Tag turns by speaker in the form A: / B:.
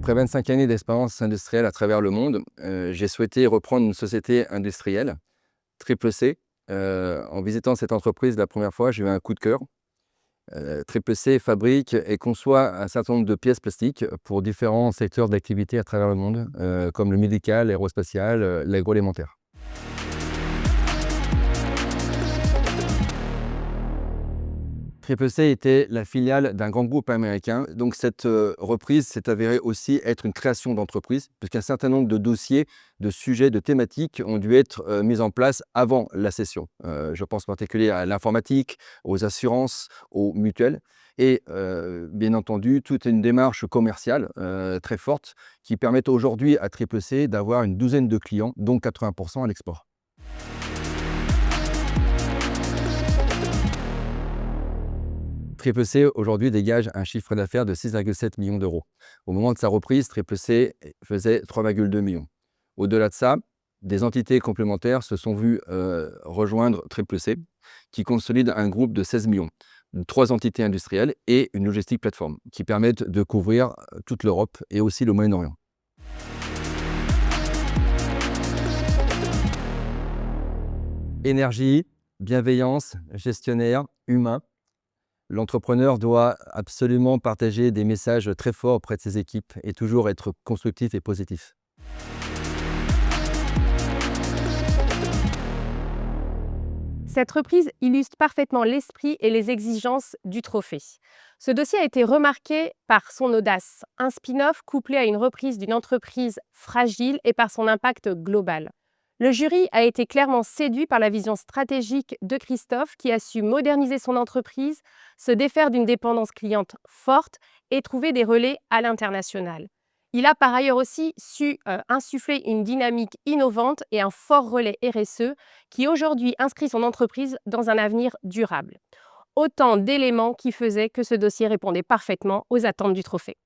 A: Après 25 années d'expérience industrielle à travers le monde, j'ai souhaité reprendre une société industrielle, Triple C. En visitant cette entreprise la première fois, j'ai eu un coup de cœur. Triple C fabrique et conçoit un certain nombre de pièces plastiques pour différents secteurs d'activité à travers le monde, comme le médical, l'aérospatial, l'agroalimentaire. Triple C était la filiale d'un grand groupe américain. Donc cette reprise s'est avérée aussi être une création d'entreprise, puisqu'un certain nombre de dossiers, de sujets, de thématiques ont dû être mis en place avant la cession. Je pense en particulier à l'informatique, aux assurances, aux mutuelles. Et bien entendu, toute une démarche commerciale très forte qui permet aujourd'hui à Triple C d'avoir une douzaine de clients, dont 80% à l'export. Triple C aujourd'hui dégage un chiffre d'affaires de 6,7 millions d'euros. Au moment de sa reprise, Triple C faisait 3,2 millions. Au-delà de ça, des entités complémentaires se sont vues rejoindre Triple C, qui consolide un groupe de 16 millions. 3 entités industrielles et une logistique plateforme qui permettent de couvrir toute l'Europe et aussi le Moyen-Orient. Énergie, bienveillance, gestionnaire, humain. L'entrepreneur doit absolument partager des messages très forts auprès de ses équipes et toujours être constructif et positif.
B: Cette reprise illustre parfaitement l'esprit et les exigences du trophée. Ce dossier a été remarqué par son audace, un spin-off couplé à une reprise d'une entreprise fragile et par son impact global. Le jury a été clairement séduit par la vision stratégique de Christophe qui a su moderniser son entreprise, se défaire d'une dépendance cliente forte et trouver des relais à l'international. Il a par ailleurs aussi su insuffler une dynamique innovante et un fort relais RSE qui aujourd'hui inscrit son entreprise dans un avenir durable. Autant d'éléments qui faisaient que ce dossier répondait parfaitement aux attentes du trophée.